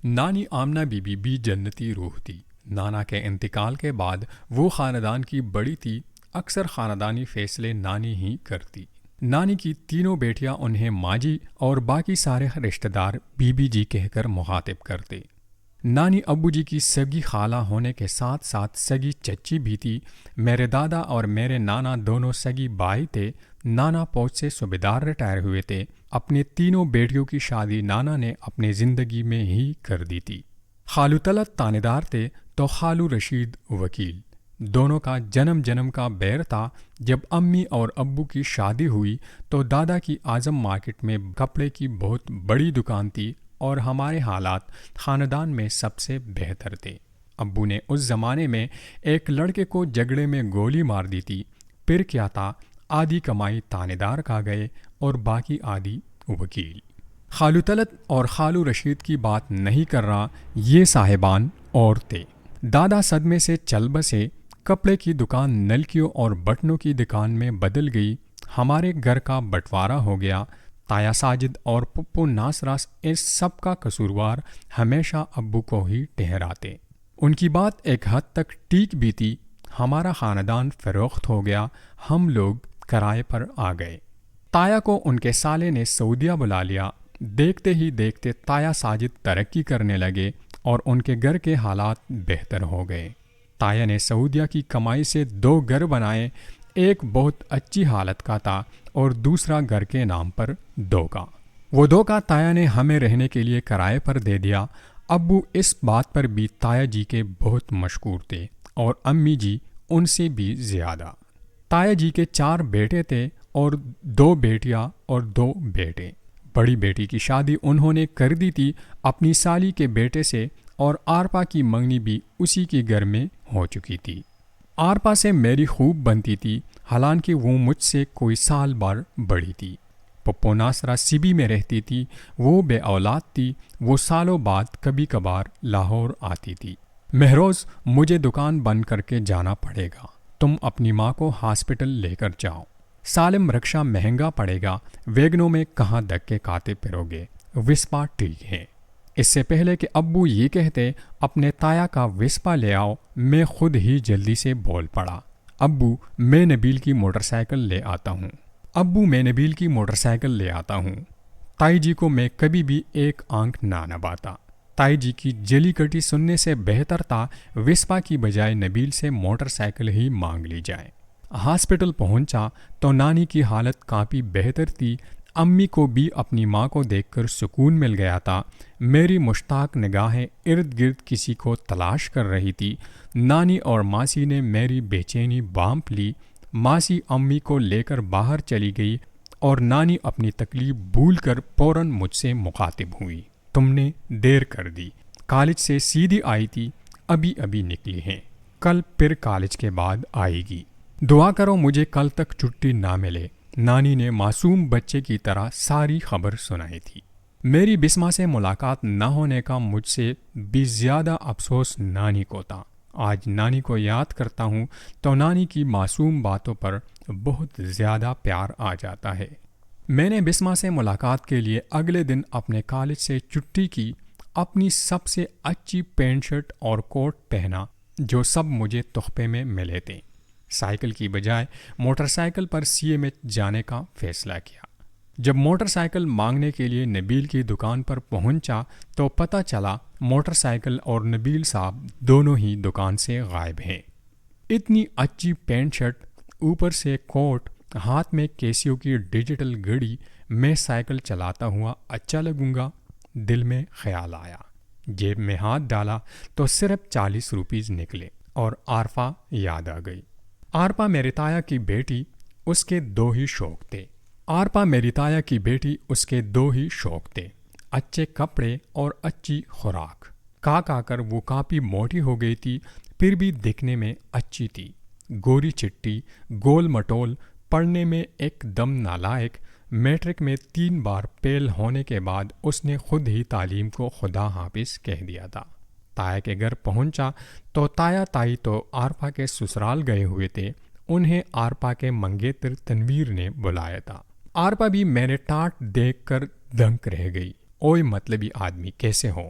نانی Amna be be بھی جنتی روح تھی۔ نانا کے انتقال کے بعد وہ خاندان کی بڑی تھی، اکثر خاندانی فیصلے نانی ہی کرتی۔ نانی کی تینوں بیٹیاں انہیں ماں جی اور باقی سارے رشتہ دار بی بی جی کہہ کر مخاطب کرتے۔ نانی ابو جی کی سگی خالہ ہونے کے ساتھ ساتھ سگی چچی بھی تھی۔ میرے دادا اور میرے نانا دونوں سگی بھائی تھے۔ نانا فوج سے صوبیدار ریٹائر ہوئے تھے۔ اپنے تینوں بیٹیوں کی شادی نانا نے اپنی زندگی میں ہی کر دی تھی۔ خالو طلعت تانیدار تھے تو خالو رشید وکیل۔ دونوں کا جنم کا بیر تھا۔ جب امی اور ابو کی شادی ہوئی تو دادا کی اعظم مارکیٹ میں کپڑے کی بہت بڑی دکان تھی اور ہمارے حالات خاندان میں سب سے بہتر تھے۔ ابو نے اس زمانے میں ایک لڑکے کو جھگڑے میں گولی مار دی تھی۔ پھر کیا تھا، آدھی کمائی تانیدار کھا گئے اور باقی آدھی وکیل۔ خالو طلعت اور خالو رشید کی بات نہیں کر رہا، یہ صاحبان اور تھے۔ دادا صدمے سے چل بسے۔ کپڑے کی دکان نلکیوں اور بٹنوں کی دکان میں بدل گئی۔ ہمارے گھر کا بٹوارا ہو گیا۔ تایا ساجد اور پپو ناصرہ اس سب کا قصوروار ہمیشہ ابو کو ہی ٹھہراتے۔ ان کی بات ایک حد تک ٹھیک بھی تھی۔ ہمارا خاندان فروخت ہو گیا۔ ہم لوگ کرائے پر آ گئے۔ تایا کو ان کے سالے نے سعودیہ بلا لیا۔ دیکھتے ہی دیکھتے تایا ساجد ترقی کرنے لگے اور ان کے گھر کے حالات بہتر ہو گئے۔ تایا نے سعودیہ کی کمائی سے 2 گھر بنائے۔ ایک بہت اچھی حالت کا تھا اور دوسرا گھر کے نام پر 2 کا۔ وہ 2 کا تایا نے ہمیں رہنے کے لیے کرائے پر دے دیا۔ ابو اس بات پر بھی تایا جی کے بہت مشکور تھے اور امی جی ان سے بھی زیادہ۔ تایا جی کے 4 بیٹے تھے اور 2 بیٹیاں اور 2 بیٹے۔ بڑی بیٹی کی شادی انہوں نے کر دی تھی اپنی سالی کے بیٹے سے، اور آرپا کی منگنی بھی اسی کے گھر میں ہو چکی تھی۔ آرپا سے میری خوب بنتی تھی، حالانکہ وہ مجھ سے کوئی سال بھر بڑی تھی۔ پپو ناصرہ سبی میں رہتی تھی۔ وہ بے اولاد تھی۔ وہ سالوں بعد کبھی کبھار لاہور آتی تھی۔ مہروز، مجھے دکان بند کر کے جانا پڑے گا، تم اپنی ماں کو ہاسپٹل لے کر جاؤ۔ سالم، رکشہ مہنگا پڑے گا، ویگنوں میں کہاں دھکے کھاتے پھرو گے، وسپا ٹھیک ہے۔ اس سے پہلے کہ ابو یہ کہتے اپنے تایا کا وسپا لے آؤ، میں خود ہی جلدی سے بول پڑا، ابو میں نبیل کی موٹر سائیکل لے آتا ہوں۔ ابو میں نبیل کی موٹر سائیکل لے آتا ہوں۔ تائی جی کو میں کبھی بھی ایک آنکھ نہ نباتا۔ تائی جی کی جلی کٹی سننے سے بہتر تھا وسپا کی بجائے نبیل سے موٹر سائیکل ہی مانگ لی جائے۔ ہاسپٹل پہنچا تو نانی کی حالت کافی بہتر تھی۔ امی کو بھی اپنی ماں کو دیکھ کر سکون مل گیا تھا۔ میری مشتاق نگاہیں ارد گرد کسی کو تلاش کر رہی تھی۔ نانی اور ماسی نے میری بے چینی بانپ لی۔ ماسی امی کو لے کر باہر چلی گئی اور نانی اپنی تکلیف بھول کر فوراً مجھ سے مخاطب ہوئی، تم نے دیر کر دی، کالج سے سیدھی آئی تھی، ابھی نکلی ہیں، کل پھر کالج کے بعد آئے گی، دعا کرو مجھے کل تک چھٹی نہ ملے۔ نانی نے معصوم بچے کی طرح ساری خبر سنائی تھی۔ میری بسمہ سے ملاقات نہ ہونے کا مجھ سے بھی زیادہ افسوس نانی کو تھا۔ آج نانی کو یاد کرتا ہوں تو نانی کی معصوم باتوں پر بہت زیادہ پیار آ جاتا ہے۔ میں نے بسمہ سے ملاقات کے لیے اگلے دن اپنے کالج سے چھٹی کی، اپنی سب سے اچھی پینٹ شرٹ اور کوٹ پہنا جو سب مجھے تحفے میں ملے تھے۔ سائیکل کی بجائے موٹر سائیکل پر سی ایم ایچ جانے کا فیصلہ کیا۔ جب موٹر سائیکل مانگنے کے لیے نبیل کی دکان پر پہنچا تو پتہ چلا موٹر سائیکل اور نبیل صاحب دونوں ہی دکان سے غائب ہیں۔ اتنی اچھی پینٹ شرٹ، اوپر سے کوٹ، ہاتھ میں کیسیو کی ڈیجیٹل گھڑی، میں سائیکل چلاتا ہوا اچھا لگوں گا، دل میں خیال آیا۔ جیب میں ہاتھ ڈالا تو صرف 40 روپیز نکلے اور آرفا یاد آ گئی۔ آرپا میری تایا کی بیٹی، اس کے 2 ہی شوق تھے۔ آرپا میری تایا کی بیٹی، اس کے 2 ہی شوق تھے، اچھے کپڑے اور اچھی خوراک۔ کھا کر وہ کافی موٹی ہو گئی تھی، پھر بھی دکھنے میں اچھی تھی۔ گوری چٹی، گول مٹول، پڑھنے میں ایک دم نالائق۔ میٹرک میں 3 بار فیل ہونے کے بعد اس نے خود ہی تعلیم کو خدا حافظ کہہ دیا تھا۔ تایا کے گھر پہنچا تو تایا تائی تو آرپا کے سسرال گئے ہوئے تھے، انہیں آرپا کے منگیتر تنویر نے بلایا تھا۔ آرپا بھی میرے ٹاٹ دیکھ کر دنگ رہ گئی، اوئے مطلبی آدمی کیسے ہو؟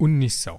1900।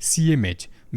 CMH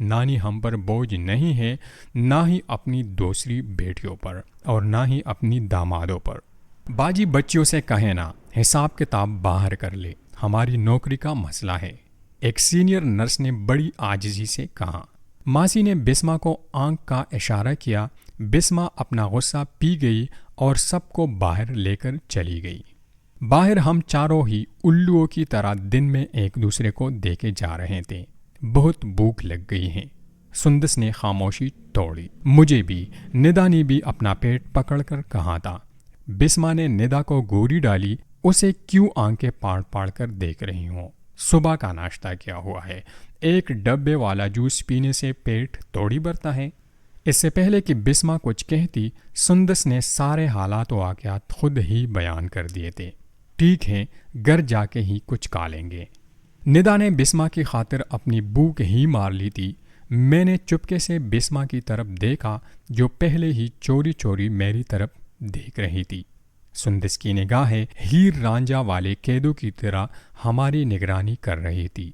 نانی ہم پر بوجھ نہیں ہے، نہ ہی اپنی دوسری بیٹیوں پر اور نہ ہی اپنی دامادوں پر۔ باجی بچیوں سے کہے نا حساب کتاب باہر کر لے، ہماری نوکری کا مسئلہ ہے، ایک سینئر نرس نے بڑی عاجزی سے کہا۔ ماسی نے بسما کو آنکھ کا اشارہ کیا۔ بسما اپنا غصہ پی گئی اور سب کو باہر لے کر چلی گئی۔ باہر ہم چاروں ہی الوؤں کی طرح دن میں ایک دوسرے کو دیکھے جا رہے تھے۔ بہت بھوک لگ گئی ہے، سندس نے خاموشی توڑی۔ مجھے بھی، ندا نے بھی اپنا پیٹ پکڑ کر کہا تھا۔ بسما نے ندا کو گوری ڈالی۔ اسے کیوں آنکھیں پاڑ پاڑ کر دیکھ رہی ہوں؟ صبح کا ناشتہ کیا ہوا ہے؟ ایک ڈبے والا جوس پینے سے پیٹ توڑی بھرتا ہے؟ اس سے پہلے کہ بسما کچھ کہتی، سندس نے سارے حالات و واقعات خود ہی بیان کر دیے تھے۔ ٹھیک ہے، گھر جا کے ہی کچھ کھا لیں گے۔ ندا نے بسما کی خاطر اپنی بھوک ہی مار لی تھی۔ میں نے چپکے سے بسما کی طرف دیکھا جو پہلے ہی چوری چوری میری طرف دیکھ رہی تھی۔ سندس کی نگاہیں ہیر رانجھا والے قیدوں کی طرح ہماری نگرانی کر رہی تھی۔